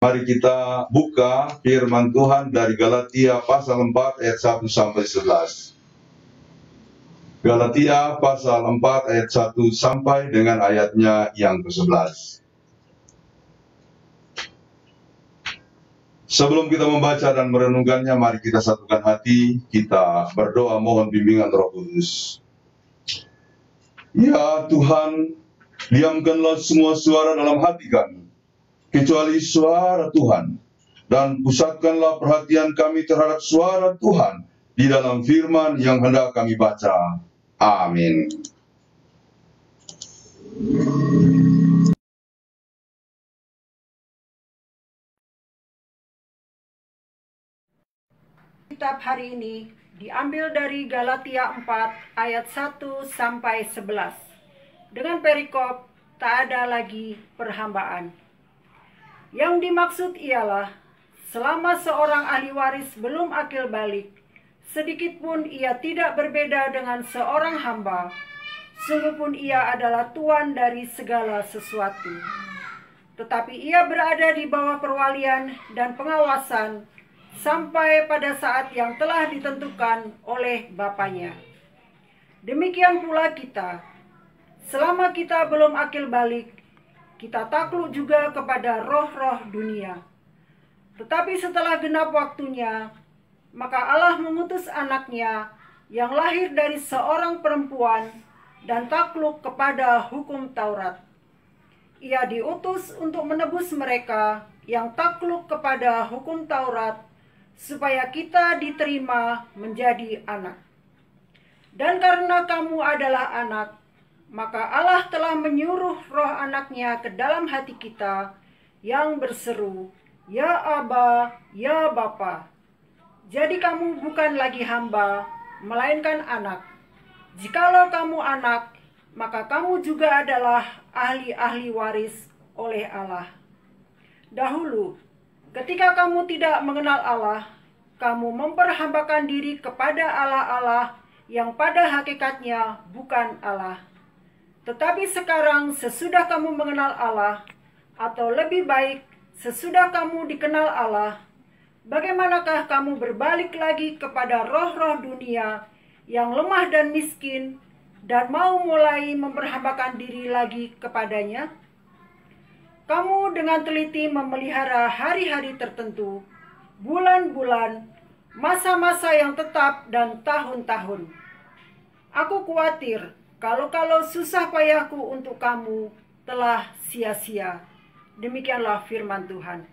Mari kita buka firman Tuhan dari Galatia pasal 4 ayat 1 sampai 11. Galatia pasal 4 ayat 1 sampai dengan ayatnya yang ke-11. Sebelum kita membaca dan merenungkannya, mari kita satukan hati, kita berdoa mohon bimbingan Roh Kudus. Ya Tuhan, diamkanlah semua suara dalam hati kami, kecuali suara Tuhan, dan pusatkanlah perhatian kami terhadap suara Tuhan di dalam firman yang hendak kami baca. Amin. Kitab hari ini diambil dari Galatia 4 ayat 1 sampai 11. Dengan perikop, tak ada lagi perhambaan. Yang dimaksud ialah, selama seorang ahli waris belum akil balik, sedikit pun ia tidak berbeda dengan seorang hamba, sungguh pun ia adalah tuan dari segala sesuatu. Tetapi ia berada di bawah perwalian dan pengawasan, sampai pada saat yang telah ditentukan oleh Bapaknya. Demikian pula kita, selama kita belum akil balik, kita takluk juga kepada roh-roh dunia. Tetapi setelah genap waktunya, maka Allah mengutus anaknya yang lahir dari seorang perempuan dan takluk kepada hukum Taurat. Ia diutus untuk menebus mereka yang takluk kepada hukum Taurat, supaya kita diterima menjadi anak. Dan karena kamu adalah anak, maka Allah telah menyuruh roh anaknya ke dalam hati kita yang berseru, Ya Aba, Ya Bapa. Jadi kamu bukan lagi hamba, melainkan anak. Jikalau kamu anak, maka kamu juga adalah ahli-ahli waris oleh Allah. Dahulu, ketika kamu tidak mengenal Allah, kamu memperhambakan diri kepada Allah-Allah yang pada hakikatnya bukan Allah. Tetapi sekarang sesudah kamu mengenal Allah, atau lebih baik sesudah kamu dikenal Allah, bagaimanakah kamu berbalik lagi kepada roh-roh dunia yang lemah dan miskin, dan mau mulai memperhambakan diri lagi kepadanya? Kamu dengan teliti memelihara hari-hari tertentu, bulan-bulan, masa-masa yang tetap, dan tahun-tahun. Aku khawatir kalau susah payahku untuk kamu telah sia-sia. Demikianlah firman Tuhan.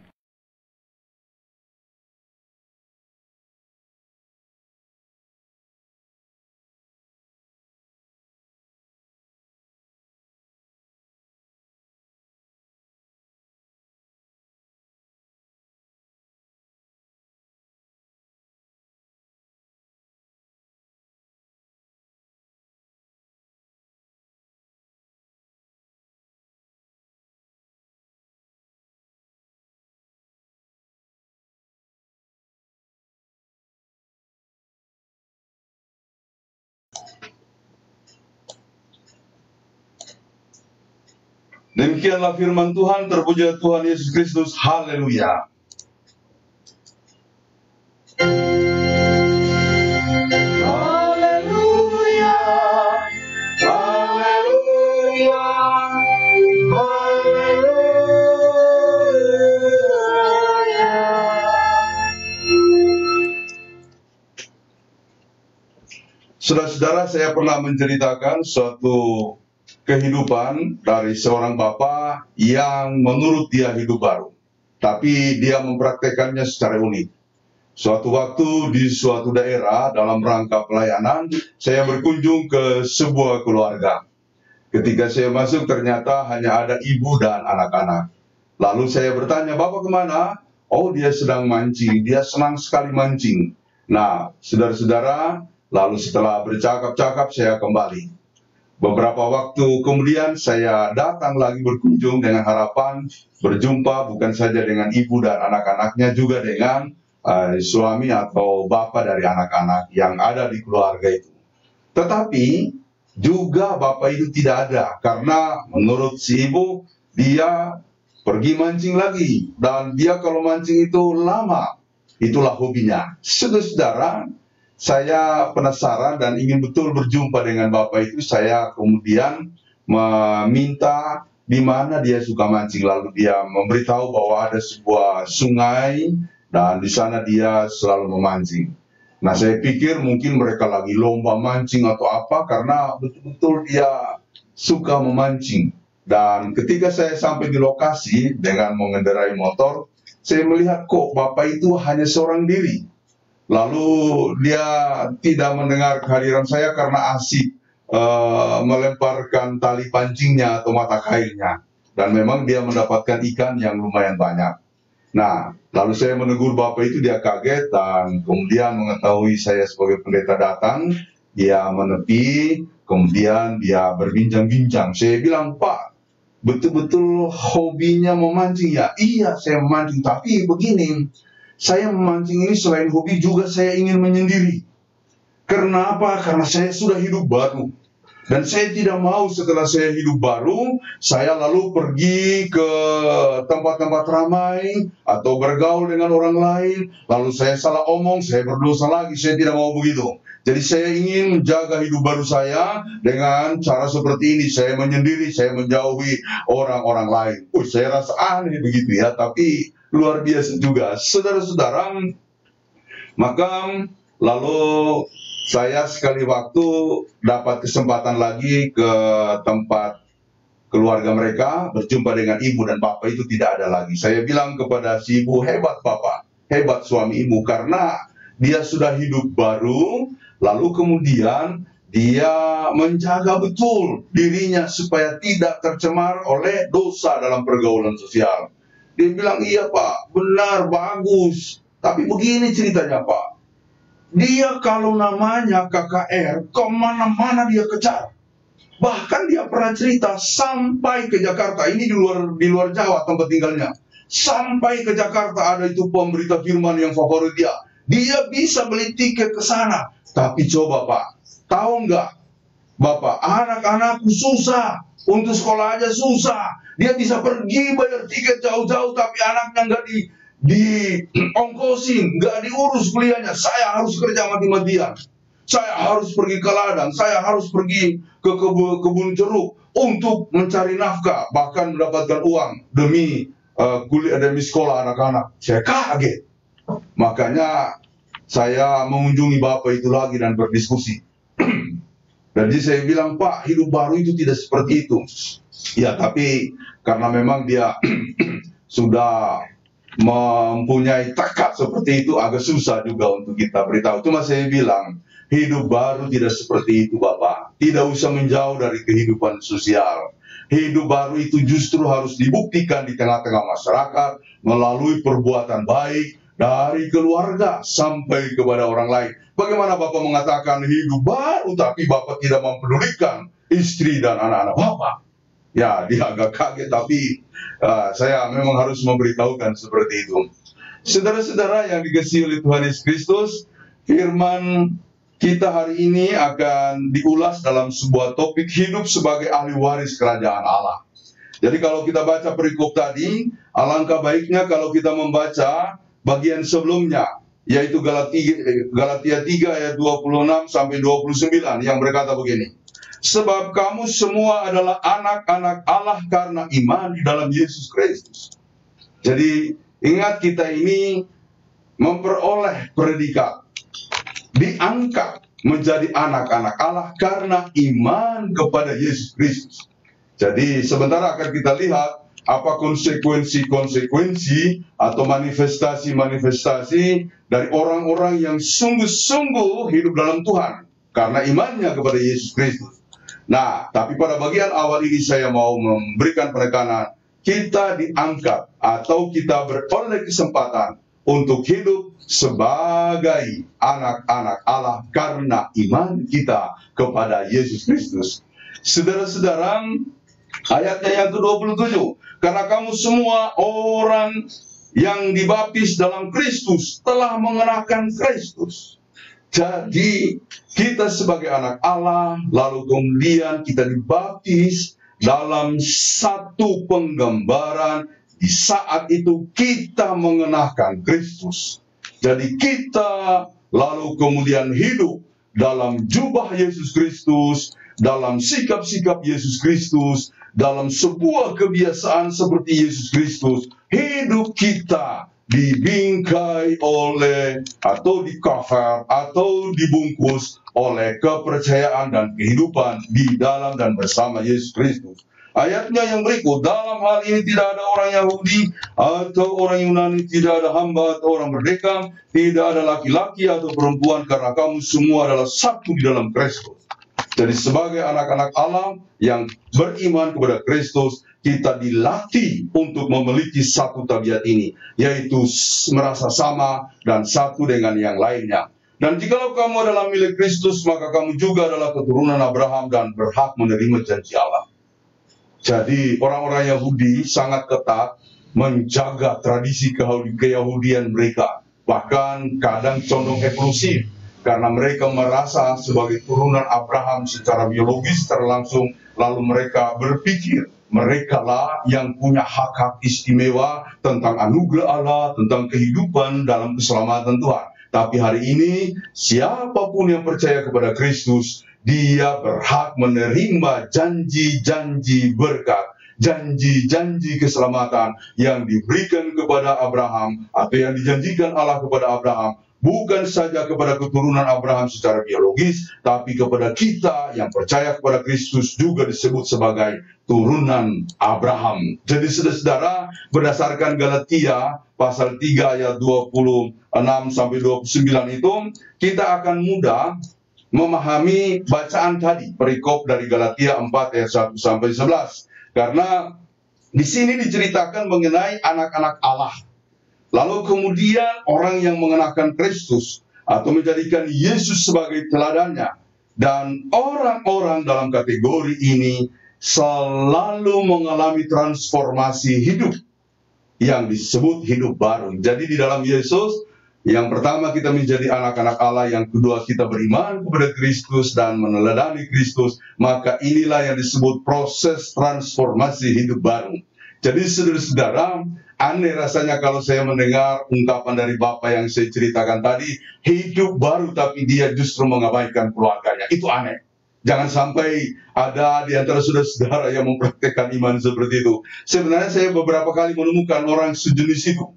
Demikianlah firman Tuhan, terpuji Tuhan Yesus Kristus, haleluya. Haleluya, haleluya, haleluya. Saudara-saudara, saya pernah menceritakan suatu kehidupan dari seorang bapak yang menurut dia hidup baru, tapi dia mempraktekannya secara unik. Suatu waktu di suatu daerah dalam rangka pelayanan, saya berkunjung ke sebuah keluarga. Ketika saya masuk, ternyata hanya ada ibu dan anak-anak. Lalu saya bertanya, Bapak kemana? Oh, dia sedang mancing, dia senang sekali mancing. Nah, saudara-saudara, lalu setelah bercakap-cakap, saya kembali. Beberapa waktu kemudian saya datang lagi berkunjung dengan harapan berjumpa bukan saja dengan ibu dan anak-anaknya, juga dengan suami atau bapak dari anak-anak yang ada di keluarga itu. Tetapi juga bapak itu tidak ada, karena menurut si ibu dia pergi mancing lagi. Dan dia kalau mancing itu lama. Itulah hobinya. Saudara-saudara, saya penasaran dan ingin betul berjumpa dengan Bapak itu. Saya kemudian meminta di mana dia suka mancing. Lalu dia memberitahu bahwa ada sebuah sungai dan di sana dia selalu memancing. Nah, saya pikir mungkin mereka lagi lomba mancing atau apa, karena betul-betul dia suka memancing. Dan ketika saya sampai di lokasi dengan mengendarai motor, saya melihat kok Bapak itu hanya seorang diri. Lalu dia tidak mendengar kehadiran saya karena asik melemparkan tali pancingnya atau mata kailnya. Dan memang dia mendapatkan ikan yang lumayan banyak. Nah, lalu saya menegur Bapak itu, dia kaget dan kemudian mengetahui saya sebagai pendeta datang. Dia menepi, kemudian dia berbincang-bincang. Saya bilang, Pak, betul-betul hobinya memancing ya? Iya, saya memancing, tapi begini, saya memancing ini selain hobi juga saya ingin menyendiri. Kenapa? Karena saya sudah hidup baru. Dan saya tidak mau setelah saya hidup baru, saya lalu pergi ke tempat-tempat ramai atau bergaul dengan orang lain, lalu saya salah omong, saya berdosa lagi. Saya tidak mau begitu. Jadi saya ingin menjaga hidup baru saya dengan cara seperti ini. Saya menyendiri, saya menjauhi orang-orang lain. Saya rasa aneh begitu ya, tapi luar biasa juga. Saudara-saudara, maka lalu saya sekali waktu dapat kesempatan lagi ke tempat keluarga mereka, berjumpa dengan ibu dan bapak itu tidak ada lagi. Saya bilang kepada si ibu, hebat bapak, hebat suami ibu, karena dia sudah hidup baru, lalu kemudian dia menjaga betul dirinya supaya tidak tercemar oleh dosa dalam pergaulan sosial. Dia bilang, iya pak, benar, bagus. Tapi begini ceritanya pak, dia kalau namanya KKR, kemana-mana dia kejar. Bahkan dia pernah cerita sampai ke Jakarta, ini di luar Jawa tempat tinggalnya. Sampai ke Jakarta ada itu pemberita firman yang favorit dia. Dia bisa beli tiket ke sana. Tapi coba pak, tahu nggak bapak, anak-anakku susah. Untuk sekolah aja susah. Dia bisa pergi bayar tiket jauh-jauh, tapi anaknya nggak diongkosin, nggak diurus kuliahnya. Saya harus kerja mati-matian. Saya harus pergi ke ladang, saya harus pergi ke kebun jeruk untuk mencari nafkah, bahkan mendapatkan uang demi kuliah, demi sekolah anak-anak. Saya kaget. Makanya saya mengunjungi bapak itu lagi dan berdiskusi. Jadi saya bilang, Pak, hidup baru itu tidak seperti itu. Ya, tapi karena memang dia sudah mempunyai tekad seperti itu, agak susah juga untuk kita beritahu. Cuma saya bilang, hidup baru tidak seperti itu Bapak. Tidak usah menjauh dari kehidupan sosial. Hidup baru itu justru harus dibuktikan di tengah-tengah masyarakat melalui perbuatan baik dari keluarga sampai kepada orang lain. Bagaimana Bapak mengatakan hidup baru tapi Bapak tidak mempedulikan istri dan anak-anak Bapak? Ya, dia agak kaget, tapi saya memang harus memberitahukan seperti itu. Saudara-saudara yang dikasihi oleh Tuhan Yesus Kristus, firman kita hari ini akan diulas dalam sebuah topik hidup sebagai ahli waris kerajaan Allah. Jadi kalau kita baca perikop tadi, alangkah baiknya kalau kita membaca bagian sebelumnya, yaitu Galatia 3 ayat 26 sampai 29 yang berkata begini. Sebab kamu semua adalah anak-anak Allah karena iman di dalam Yesus Kristus. Jadi ingat, kita ini memperoleh predikat, diangkat menjadi anak-anak Allah karena iman kepada Yesus Kristus. Jadi sebentar akan kita lihat apa konsekuensi-konsekuensi atau manifestasi-manifestasi dari orang-orang yang sungguh-sungguh hidup dalam Tuhan karena imannya kepada Yesus Kristus. Nah, tapi pada bagian awal ini saya mau memberikan penekanan, kita diangkat atau kita beroleh kesempatan untuk hidup sebagai anak-anak Allah karena iman kita kepada Yesus Kristus. Saudara-saudara, ayatnya yang ke-27, karena kamu semua orang yang dibaptis dalam Kristus telah mengenakan Kristus. Jadi kita sebagai anak Allah, lalu kemudian kita dibaptis dalam satu penggambaran di saat itu kita mengenakan Kristus. Jadi kita lalu kemudian hidup dalam jubah Yesus Kristus, dalam sikap-sikap Yesus Kristus, dalam sebuah kebiasaan seperti Yesus Kristus. Hidup kita dibingkai oleh atau di cover atau dibungkus oleh kepercayaan dan kehidupan di dalam dan bersama Yesus Kristus. Ayatnya yang berikut, dalam hal ini tidak ada orang Yahudi atau orang Yunani, tidak ada hamba atau orang merdeka, tidak ada laki-laki atau perempuan, karena kamu semua adalah satu di dalam Kristus. Jadi sebagai anak-anak Allah yang beriman kepada Kristus, kita dilatih untuk memiliki satu tabiat ini, yaitu merasa sama dan satu dengan yang lainnya. Dan jikalau kamu adalah milik Kristus, maka kamu juga adalah keturunan Abraham dan berhak menerima janji Allah. Jadi orang-orang Yahudi sangat ketat menjaga tradisi keyahudian mereka. Bahkan kadang condong eksklusif, karena mereka merasa sebagai turunan Abraham secara biologis terlangsung, lalu mereka berpikir mereka lah yang punya hak-hak istimewa tentang anugerah Allah, tentang kehidupan dalam keselamatan Tuhan. Tapi hari ini siapapun yang percaya kepada Kristus, dia berhak menerima janji-janji berkat, janji-janji keselamatan yang diberikan kepada Abraham atau yang dijanjikan Allah kepada Abraham. Bukan saja kepada keturunan Abraham secara biologis, tapi kepada kita yang percaya kepada Kristus juga disebut sebagai turunan Abraham. Jadi saudara-saudara, berdasarkan Galatia pasal 3 ayat 26 sampai 29 itu, kita akan mudah memahami bacaan tadi, perikop dari Galatia 4 ayat 1 sampai 11. Karena di sini diceritakan mengenai anak-anak Allah. Lalu kemudian orang yang mengenakan Kristus atau menjadikan Yesus sebagai teladannya. Dan orang-orang dalam kategori ini selalu mengalami transformasi hidup yang disebut hidup baru. Jadi di dalam Yesus, yang pertama kita menjadi anak-anak Allah, yang kedua kita beriman kepada Kristus dan meneladani Kristus, maka inilah yang disebut proses transformasi hidup baru. Jadi saudara-saudara, aneh rasanya kalau saya mendengar ungkapan dari Bapak yang saya ceritakan tadi, hidup baru tapi dia justru mengabaikan keluarganya. Itu aneh. Jangan sampai ada di antara saudara-saudara yang mempraktekkan iman seperti itu. Sebenarnya saya beberapa kali menemukan orang sejenis itu,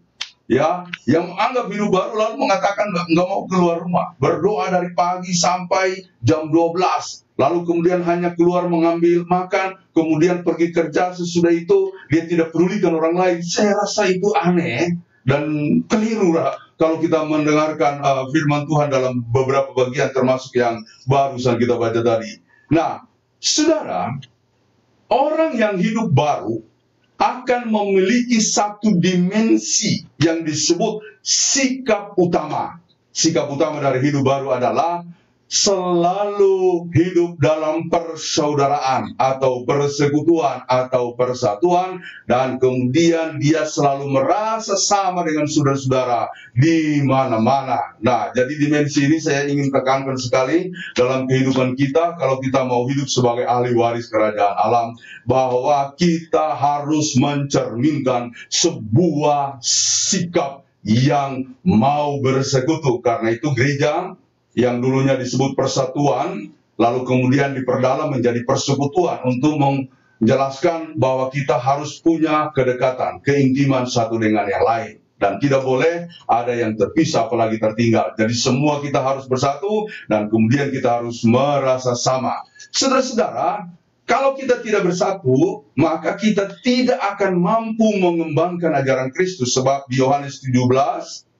ya, yang menganggap hidup baru lalu mengatakan nggak mau keluar rumah, berdoa dari pagi sampai jam 12, lalu kemudian hanya keluar mengambil makan, kemudian pergi kerja, sesudah itu dia tidak pedulikan orang lain. Saya rasa itu aneh dan keliru kalau kita mendengarkan firman Tuhan dalam beberapa bagian, termasuk yang barusan kita baca tadi. Nah, saudara, orang yang hidup baru akan memiliki satu dimensi yang disebut sikap utama. Sikap utama dari hidup baru adalah selalu hidup dalam persaudaraan atau persekutuan atau persatuan, dan kemudian dia selalu merasa sama dengan saudara-saudara di mana-mana. Nah, jadi dimensi ini saya ingin tekankan sekali dalam kehidupan kita kalau kita mau hidup sebagai ahli waris kerajaan alam, bahwa kita harus mencerminkan sebuah sikap yang mau bersekutu. Karena itu gereja yang dulunya disebut persatuan, lalu kemudian diperdalam menjadi persekutuan untuk menjelaskan bahwa kita harus punya kedekatan, keintiman satu dengan yang lain. Dan tidak boleh ada yang terpisah apalagi tertinggal. Jadi semua kita harus bersatu dan kemudian kita harus merasa sama. Saudara-saudara, kalau kita tidak bersatu, maka kita tidak akan mampu mengembangkan ajaran Kristus. Sebab di Yohanes 17,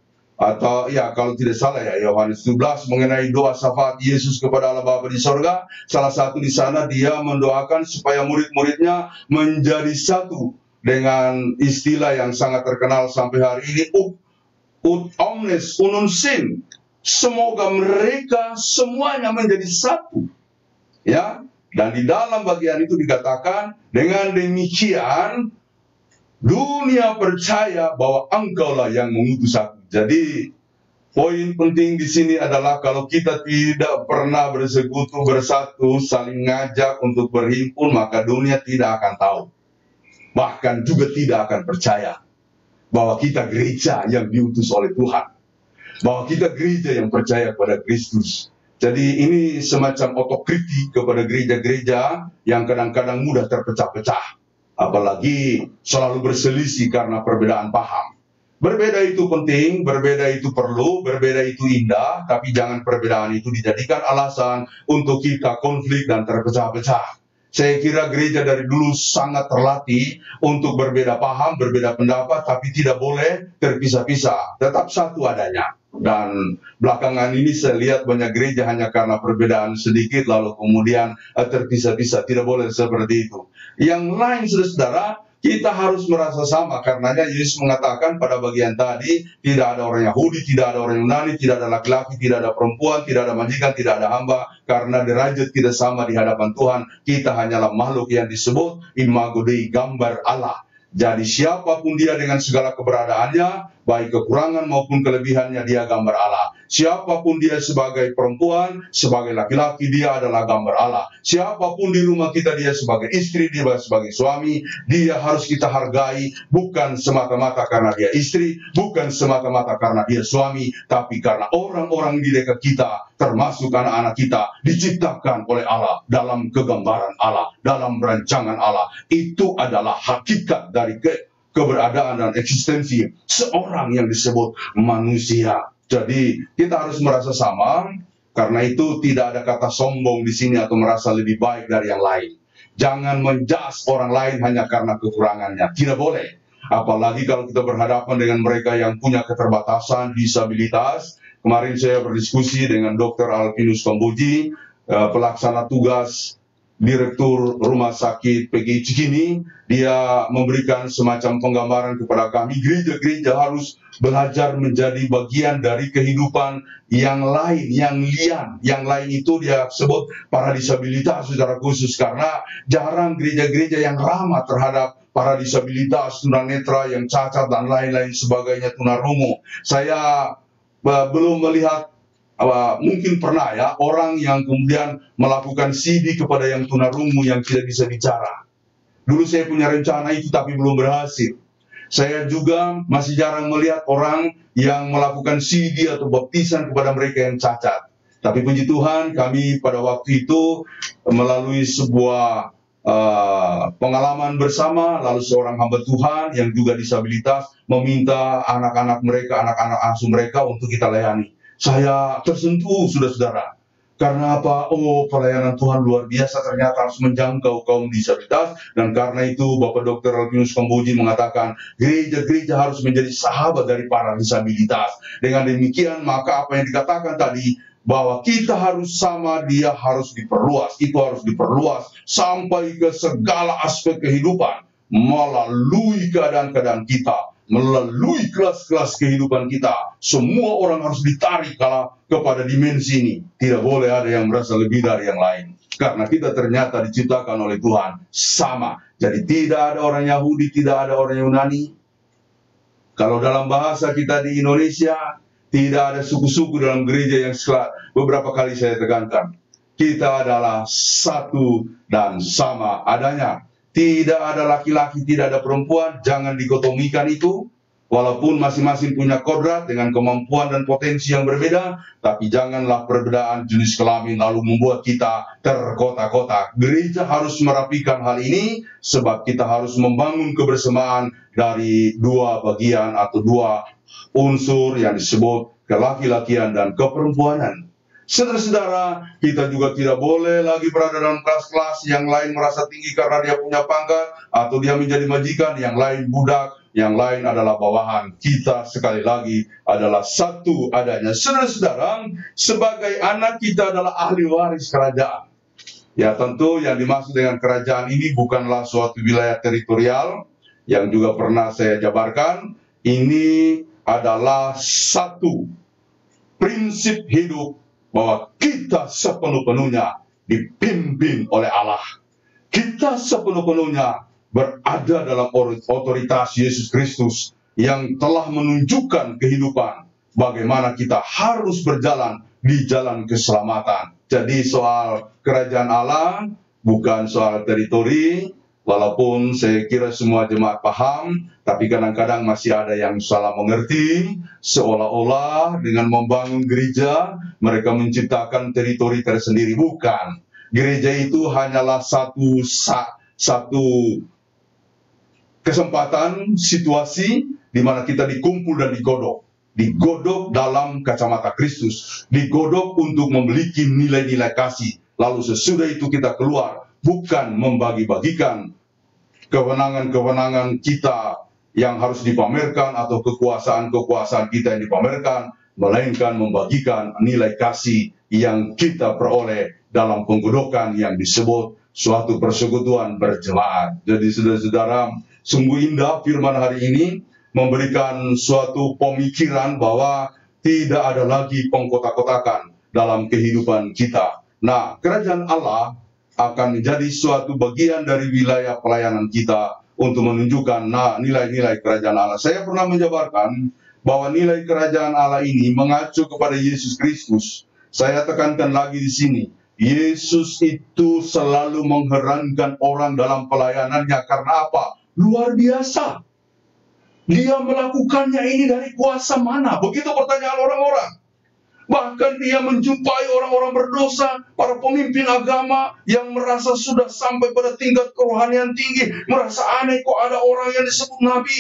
atau ya kalau tidak salah ya Yohanes 17 mengenai doa syafaat Yesus kepada Allah Bapa di sorga, salah satu di sana dia mendoakan supaya murid-muridnya menjadi satu dengan istilah yang sangat terkenal sampai hari ini, ut omnes unum sum. Semoga mereka semuanya menjadi satu. Ya, dan di dalam bagian itu dikatakan, dengan demikian dunia percaya bahwa engkaulah yang mengutus aku. Jadi poin penting di sini adalah kalau kita tidak pernah bersekutu, bersatu, saling ngajak untuk berhimpun, maka dunia tidak akan tahu. bahkan juga tidak akan percaya bahwa kita gereja yang diutus oleh Tuhan, bahwa kita gereja yang percaya kepada Kristus. Jadi ini semacam otokritik kepada gereja-gereja yang kadang-kadang mudah terpecah-pecah, apalagi selalu berselisih karena perbedaan paham. Berbeda itu penting, berbeda itu perlu, berbeda itu indah, tapi jangan perbedaan itu dijadikan alasan untuk kita konflik dan terpecah-pecah. Saya kira gereja dari dulu sangat terlatih untuk berbeda paham, berbeda pendapat, tapi tidak boleh terpisah-pisah. Tetap satu adanya. Dan belakangan ini saya lihat banyak gereja hanya karena perbedaan sedikit lalu kemudian terpisah-pisah. Tidak boleh seperti itu. Yang lain, saudara-saudara, kita harus merasa sama. Karenanya Yesus mengatakan pada bagian tadi, tidak ada orang Yahudi, tidak ada orang Yunani, tidak ada laki-laki, tidak ada perempuan, tidak ada majikan, tidak ada hamba. Karena derajat tidak sama di hadapan Tuhan. Kita hanyalah makhluk yang disebut imago Dei, gambar Allah. Jadi siapapun dia dengan segala keberadaannya, baik kekurangan maupun kelebihannya, dia gambar Allah. Siapapun dia sebagai perempuan, sebagai laki-laki, dia adalah gambar Allah. Siapapun di rumah kita, dia sebagai istri, dia sebagai suami, dia harus kita hargai, bukan semata-mata karena dia istri, bukan semata-mata karena dia suami, tapi karena orang-orang di dekat kita, termasuk anak-anak kita, diciptakan oleh Allah, dalam kegambaran Allah, dalam rancangan Allah. Itu adalah hakikat dari keberadaan dan eksistensi seorang yang disebut manusia. Jadi kita harus merasa sama. Karena itu tidak ada kata sombong di sini atau merasa lebih baik dari yang lain. Jangan menjas orang lain hanya karena kekurangannya. Tidak boleh. Apalagi kalau kita berhadapan dengan mereka yang punya keterbatasan, disabilitas. Kemarin saya berdiskusi dengan Dr. Alvinus Kamboji, pelaksana tugas Direktur Rumah Sakit PGI Cikini. Dia memberikan semacam penggambaran kepada kami, gereja-gereja harus belajar menjadi bagian dari kehidupan yang lain, yang lian. Yang lain itu dia sebut para disabilitas secara khusus, karena jarang gereja-gereja yang ramah terhadap para disabilitas, tunanetra, yang cacat, dan lain-lain sebagainya, tunarungu. Saya belum melihat, mungkin pernah ya, orang yang kemudian melakukan CD kepada yang tunarungu yang tidak bisa bicara. Dulu saya punya rencana itu tapi belum berhasil. Saya juga masih jarang melihat orang yang melakukan CD atau baptisan kepada mereka yang cacat. Tapi puji Tuhan, kami pada waktu itu melalui sebuah pengalaman bersama, lalu seorang hamba Tuhan yang juga disabilitas meminta anak-anak mereka, anak-anak asuh mereka untuk kita layani. Saya tersentuh, saudara-saudara. Karena apa? Oh, pelayanan Tuhan luar biasa, ternyata harus menjangkau kaum disabilitas. Dan karena itu Bapak Dr. Alvinus Kamboji mengatakan, gereja-gereja harus menjadi sahabat dari para disabilitas. Dengan demikian, maka apa yang dikatakan tadi, bahwa kita harus sama, dia harus diperluas. Itu harus diperluas sampai ke segala aspek kehidupan. Melalui keadaan-keadaan kita, melalui kelas-kelas kehidupan kita, semua orang harus ditarik kepada dimensi ini. Tidak boleh ada yang merasa lebih dari yang lain. Karena kita ternyata diciptakan oleh Tuhan sama. Jadi tidak ada orang Yahudi, tidak ada orang Yunani. Kalau dalam bahasa kita di Indonesia, tidak ada suku-suku dalam gereja yang beberapa kali saya tekankan. Kita adalah satu dan sama adanya. Tidak ada laki-laki, tidak ada perempuan, jangan dikotomikan itu. Walaupun masing-masing punya kodrat dengan kemampuan dan potensi yang berbeda, tapi janganlah perbedaan jenis kelamin lalu membuat kita terkotak-kotak. Gereja harus merapikan hal ini, sebab kita harus membangun kebersamaan dari dua bagian atau dua unsur yang disebut kelaki-lakian dan keperempuanan. Saudara-saudara, kita juga tidak boleh lagi berada dalam kelas-kelas yang lain merasa tinggi karena dia punya pangkat, atau dia menjadi majikan, yang lain budak, yang lain adalah bawahan. Kita sekali lagi adalah satu adanya. Saudara-saudara, sebagai anak kita adalah ahli waris kerajaan. Ya, tentu yang dimaksud dengan kerajaan ini bukanlah suatu wilayah teritorial, yang juga pernah saya jabarkan. Ini adalah satu prinsip hidup, bahwa kita sepenuh-penuhnya dipimpin oleh Allah. Kita sepenuh-penuhnya berada dalam otoritas Yesus Kristus yang telah menunjukkan kehidupan bagaimana kita harus berjalan di jalan keselamatan. Jadi soal kerajaan Allah bukan soal teritori, Walaupun saya kira semua jemaat paham, tapi kadang-kadang masih ada yang salah mengerti, seolah-olah dengan membangun gereja, mereka menciptakan teritori tersendiri. Bukan. Gereja itu hanyalah satu kesempatan, situasi, di mana kita dikumpul dan digodok. Digodok dalam kacamata Kristus. Digodok untuk memiliki nilai-nilai kasih. Lalu sesudah itu kita keluar. Bukan membagi-bagikan kewenangan-kewenangan kita yang harus dipamerkan atau kekuasaan-kekuasaan kita yang dipamerkan, melainkan membagikan nilai kasih yang kita peroleh dalam penggodokan yang disebut suatu persekutuan berjemaat. Jadi saudara-saudara, sungguh indah firman hari ini memberikan suatu pemikiran bahwa tidak ada lagi pengkotak-kotakan dalam kehidupan kita. Nah, kerajaan Allah akan menjadi suatu bagian dari wilayah pelayanan kita untuk menunjukkan nilai-nilai kerajaan Allah. Saya pernah menjabarkan bahwa nilai kerajaan Allah ini mengacu kepada Yesus Kristus. Saya tekankan lagi di sini, Yesus itu selalu mengherankan orang dalam pelayanannya. Karena apa? Luar biasa. Dia melakukannya ini dari kuasa mana? Begitu pertanyaan orang-orang. Bahkan dia menjumpai orang-orang berdosa, para pemimpin agama yang merasa sudah sampai pada tingkat kerohanian tinggi, merasa aneh kok ada orang yang disebut nabi,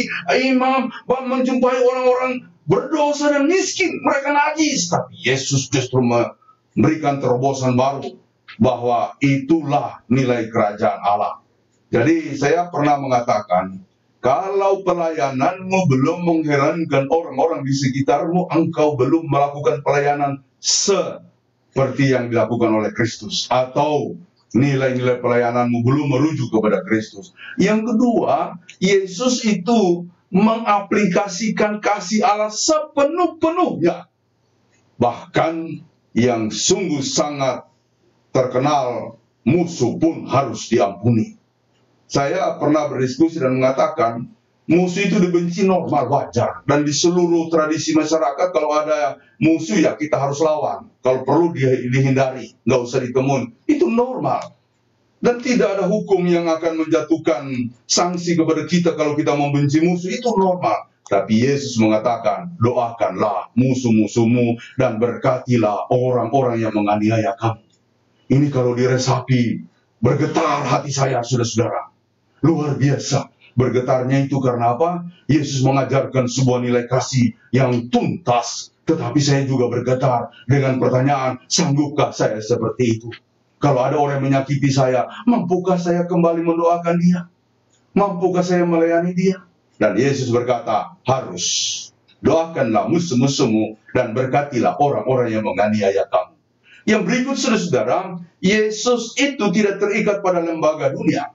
imam, menjumpai orang-orang berdosa dan miskin, mereka najis. Tapi Yesus justru memberikan terobosan baru, bahwa itulah nilai kerajaan Allah. Jadi saya pernah mengatakan, kalau pelayananmu belum mengherankan orang-orang di sekitarmu, engkau belum melakukan pelayanan seperti yang dilakukan oleh Kristus. Atau nilai-nilai pelayananmu belum merujuk kepada Kristus. Yang kedua, Yesus itu mengaplikasikan kasih Allah sepenuh-penuhnya. Bahkan yang sungguh sangat terkenal, musuh pun harus diampuni. Saya pernah berdiskusi dan mengatakan, musuh itu dibenci normal, wajar. Dan di seluruh tradisi masyarakat, kalau ada musuh ya kita harus lawan. Kalau perlu dihindari, nggak usah ditemuin. Itu normal. Dan tidak ada hukum yang akan menjatuhkan sanksi kepada kita kalau kita membenci musuh. Itu normal. Tapi Yesus mengatakan, doakanlah musuh-musuhmu dan berkatilah orang-orang yang menganiaya kamu. Ini kalau diresapi, bergetar hati saya, saudara-saudara. Luar biasa. Bergetarnya itu karena apa? Yesus mengajarkan sebuah nilai kasih yang tuntas. Tetapi saya juga bergetar dengan pertanyaan, sanggupkah saya seperti itu? Kalau ada orang yang menyakiti saya, mampukah saya kembali mendoakan dia? Mampukah saya melayani dia? Dan Yesus berkata, harus. Doakanlah musuh-musuhmu dan berkatilah orang-orang yang menganiaya kamu. Yang berikut, saudara-saudara, Yesus itu tidak terikat pada lembaga dunia.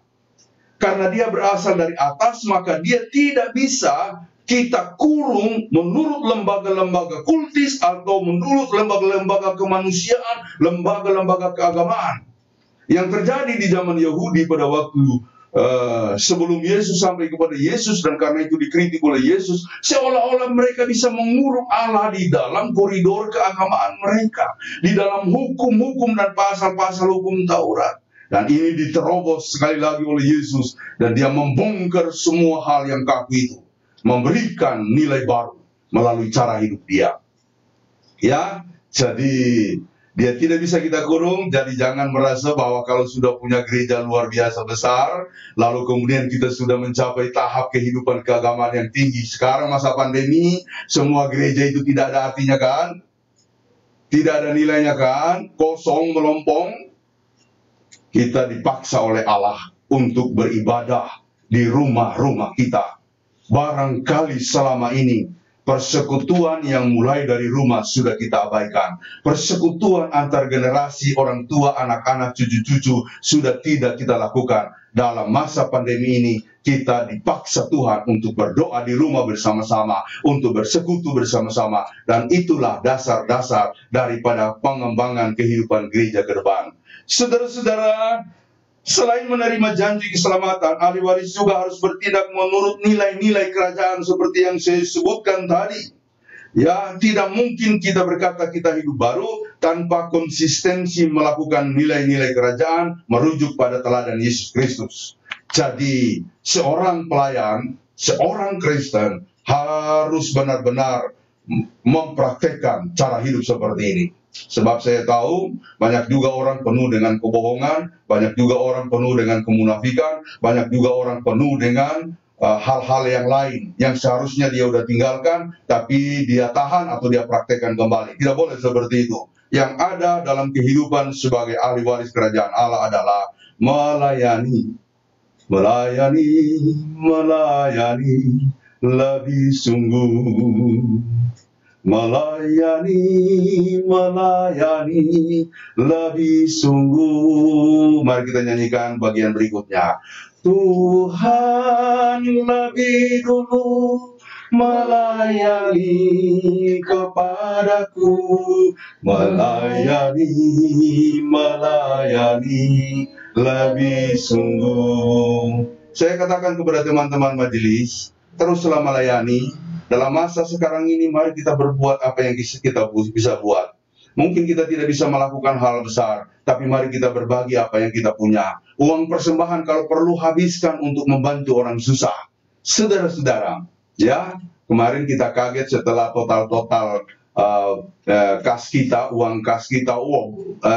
Karena dia berasal dari atas, maka dia tidak bisa kita kurung menurut lembaga-lembaga kultis atau menurut lembaga-lembaga kemanusiaan, lembaga-lembaga keagamaan. Yang terjadi di zaman Yahudi pada waktu sebelum Yesus sampai kepada Yesus, dan karena itu dikritik oleh Yesus, seolah-olah mereka bisa mengurung Allah di dalam koridor keagamaan mereka, di dalam hukum-hukum dan pasal-pasal hukum Taurat. Dan ini diterobos sekali lagi oleh Yesus. Dan dia membongkar semua hal yang kaku itu. Memberikan nilai baru melalui cara hidup dia. Ya, jadi dia tidak bisa kita kurung. Jadi jangan merasa bahwa kalau sudah punya gereja luar biasa besar, lalu kemudian kita sudah mencapai tahap kehidupan keagamaan yang tinggi. Sekarang masa pandemi, semua gereja itu tidak ada artinya kan? Tidak ada nilainya kan? Kosong, melompong. Kita dipaksa oleh Allah untuk beribadah di rumah-rumah kita. Barangkali selama ini persekutuan yang mulai dari rumah sudah kita abaikan. Persekutuan antar generasi, orang tua, anak-anak, cucu-cucu sudah tidak kita lakukan. Dalam masa pandemi ini kita dipaksa Tuhan untuk berdoa di rumah bersama-sama, untuk bersekutu bersama-sama. Dan itulah dasar-dasar daripada pengembangan kehidupan gereja ke depan. Saudara-saudara, selain menerima janji keselamatan, ahli waris juga harus bertindak menurut nilai-nilai kerajaan seperti yang saya sebutkan tadi. Ya, tidak mungkin kita berkata kita hidup baru tanpa konsistensi melakukan nilai-nilai kerajaan merujuk pada teladan Yesus Kristus. Jadi seorang pelayan, seorang Kristen harus benar-benar mempraktekkan cara hidup seperti ini. Sebab saya tahu banyak juga orang penuh dengan kebohongan, banyak juga orang penuh dengan kemunafikan, banyak juga orang penuh dengan hal-hal yang lain yang seharusnya dia udah tinggalkan, tapi dia tahan atau dia praktekkan kembali. Tidak boleh seperti itu. Yang ada dalam kehidupan sebagai ahli waris kerajaan Allah adalah melayani, melayani, melayani lebih sungguh. Melayani, melayani lebih sungguh. Mari kita nyanyikan bagian berikutnya. Tuhan lebih dulu melayani kepadaku, melayani, melayani lebih sungguh. Saya katakan kepada teman-teman majelis, teruslah melayani. Dalam masa sekarang ini, mari kita berbuat apa yang kita bisa buat. Mungkin kita tidak bisa melakukan hal besar, tapi mari kita berbagi apa yang kita punya. Uang persembahan kalau perlu habiskan untuk membantu orang susah. Saudara-saudara, ya, kemarin kita kaget setelah total kas kita, uang kas kita,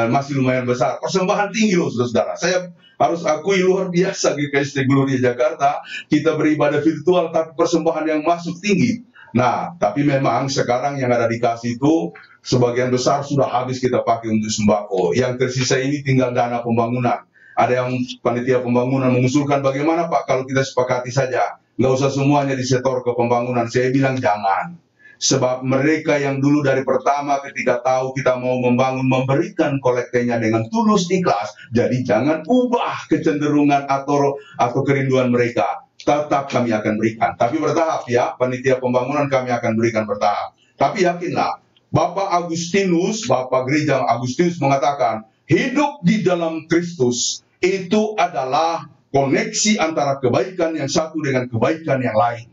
masih lumayan besar. Persembahan tinggi loh, saudara-saudara. Saya harus akui luar biasa GKST Gloria Jakarta. Kita beribadah virtual, tapi persembahan yang masuk tinggi. Nah, tapi memang sekarang yang ada di kas itu, sebagian besar sudah habis kita pakai untuk sembako. Yang tersisa ini tinggal dana pembangunan. Ada yang panitia pembangunan mengusulkan, bagaimana Pak kalau kita sepakati saja, nggak usah semuanya disetor ke pembangunan. Saya bilang jangan. Sebab mereka yang dulu dari pertama ketika tahu kita mau membangun, memberikan kolektenya dengan tulus ikhlas. Jadi jangan ubah kecenderungan atau kerinduan mereka. Tetap kami akan berikan. Tapi bertahap ya, panitia pembangunan kami akan berikan bertahap. Tapi yakinlah, Bapak Agustinus, Bapak Gereja Agustinus mengatakan, hidup di dalam Kristus itu adalah koneksi antara kebaikan yang satu dengan kebaikan yang lain.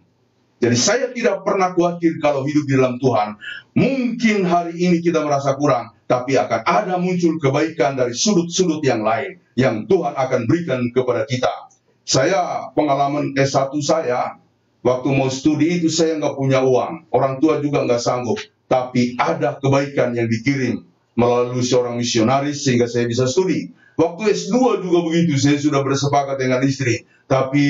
Jadi saya tidak pernah khawatir kalau hidup di dalam Tuhan. Mungkin hari ini kita merasa kurang, tapi akan ada muncul kebaikan dari sudut-sudut yang lain yang Tuhan akan berikan kepada kita. Saya, pengalaman S1 saya, waktu mau studi itu saya nggak punya uang. Orang tua juga nggak sanggup. Tapi ada kebaikan yang dikirim melalui seorang misionaris sehingga saya bisa studi. Waktu S2 juga begitu, saya sudah bersepakat dengan istri. Tapi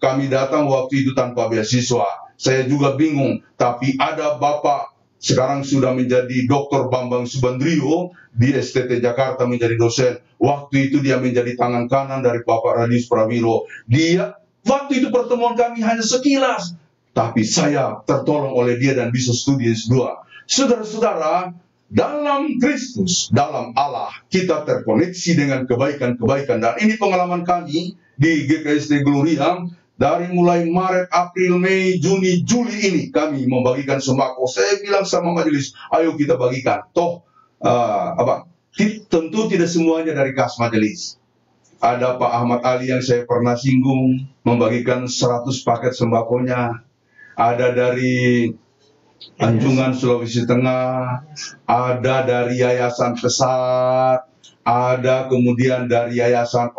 kami datang waktu itu tanpa beasiswa. Saya juga bingung. Tapi ada Bapak, sekarang sudah menjadi Dr. Bambang Subandrio di STT Jakarta menjadi dosen. Waktu itu dia menjadi tangan kanan dari Bapak Radius Prawiro. Waktu itu pertemuan kami hanya sekilas. Tapi saya tertolong oleh dia dan bisa studi S2. Saudara-saudara, dalam Kristus, dalam Allah, kita terkoneksi dengan kebaikan-kebaikan. Dan ini pengalaman kami di GKST Gloria. Dari mulai Maret, April, Mei, Juni, Juli ini kami membagikan sembako. Saya bilang sama majelis, ayo kita bagikan. Toh, tentu tidak semuanya dari kas majelis. Ada Pak Ahmad Ali yang saya pernah singgung, membagikan 100 paket sembakonya. Ada dari Anjungan Sulawesi Tengah, ada dari Yayasan Pesat, ada kemudian dari Yayasan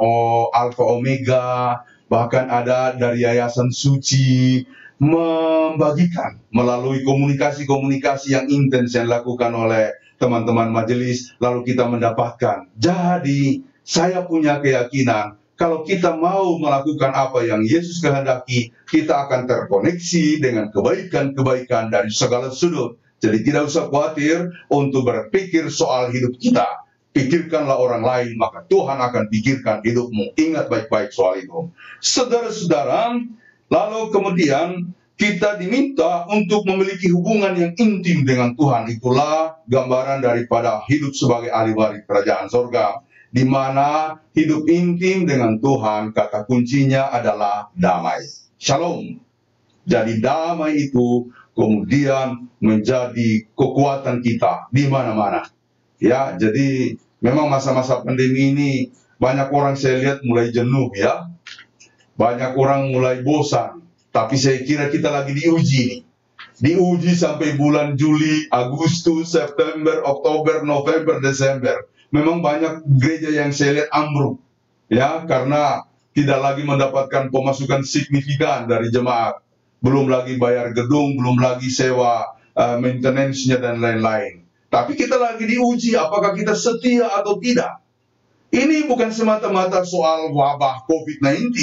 Alpha Omega, bahkan ada dari Yayasan Suci, membagikan melalui komunikasi-komunikasi yang intens yang dilakukan oleh teman-teman majelis, lalu kita mendapatkan. Jadi, saya punya keyakinan, kalau kita mau melakukan apa yang Yesus kehendaki, kita akan terkoneksi dengan kebaikan-kebaikan dari segala sudut. Jadi tidak usah khawatir untuk berpikir soal hidup kita. Pikirkanlah orang lain, maka Tuhan akan pikirkan hidupmu. Ingat baik-baik soal itu. Saudara-saudara, lalu kemudian kita diminta untuk memiliki hubungan yang intim dengan Tuhan. Itulah gambaran daripada hidup sebagai ahli waris kerajaan surga, di mana hidup intim dengan Tuhan, kata kuncinya adalah damai. Shalom. Jadi damai itu kemudian menjadi kekuatan kita di mana-mana. Ya, jadi memang masa-masa pandemi ini banyak orang saya lihat mulai jenuh ya. Banyak orang mulai bosan. Tapi saya kira kita lagi diuji nih. Diuji sampai bulan Juli, Agustus, September, Oktober, November, Desember. Memang banyak gereja yang saya lihat ambruk. Ya, karena tidak lagi mendapatkan pemasukan signifikan dari jemaat, belum lagi bayar gedung, belum lagi sewa maintenance-nya dan lain-lain. Tapi kita lagi diuji apakah kita setia atau tidak. Ini bukan semata-mata soal wabah COVID-19,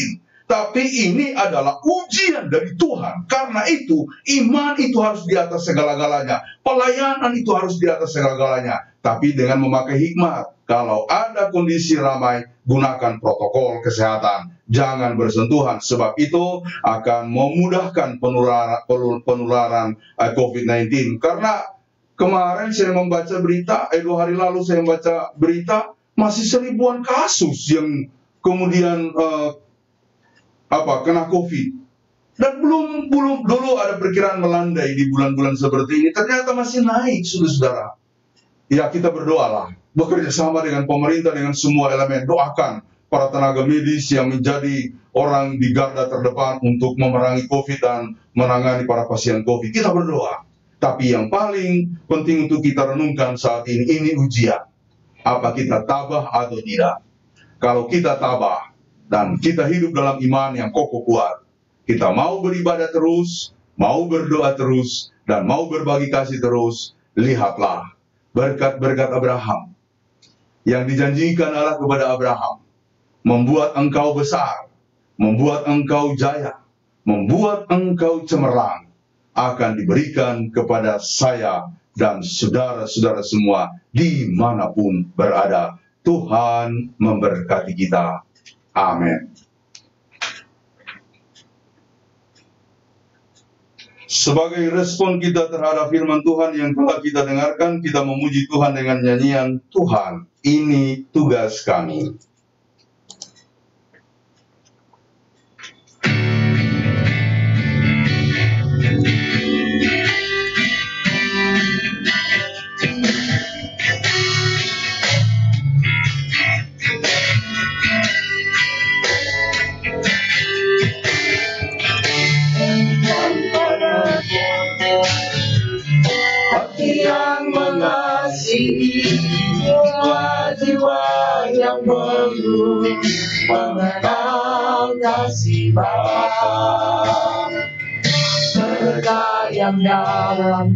tapi ini adalah ujian dari Tuhan. Karena itu, iman itu harus di atas segala-galanya. Pelayanan itu harus di atas segala-galanya. Tapi dengan memakai hikmat. Kalau ada kondisi ramai, gunakan protokol kesehatan. Jangan bersentuhan, sebab itu akan memudahkan penularan COVID-19. Karena kemarin saya membaca berita, 2 hari lalu saya membaca berita, masih 1000-an kasus yang kemudian kena COVID. Dan belum dulu ada perkiraan melandai di bulan-bulan seperti ini. Ternyata masih naik, saudara-saudara. Ya, kita berdoalah, bekerja sama dengan pemerintah, dengan semua elemen. Doakan para tenaga medis yang menjadi orang di garda terdepan untuk memerangi COVID dan menangani para pasien COVID. Kita berdoa. Tapi yang paling penting untuk kita renungkan saat ini ujian. Apa kita tabah atau tidak? Kalau kita tabah dan kita hidup dalam iman yang kokoh kuat, kita mau beribadah terus, mau berdoa terus, dan mau berbagi kasih terus, lihatlah berkat-berkat Abraham yang dijanjikan Allah kepada Abraham, membuat engkau besar, membuat engkau jaya, membuat engkau cemerlang, akan diberikan kepada saya dan saudara-saudara semua dimanapun berada. Tuhan memberkati kita. Amin. Sebagai respon kita terhadap firman Tuhan yang telah kita dengarkan, kita memuji Tuhan dengan nyanyian, Tuhan, ini tugas kami. Yang mengasihi jiwa-jiwa yang perlu mengenal kasih Bapa, berkah yang dalam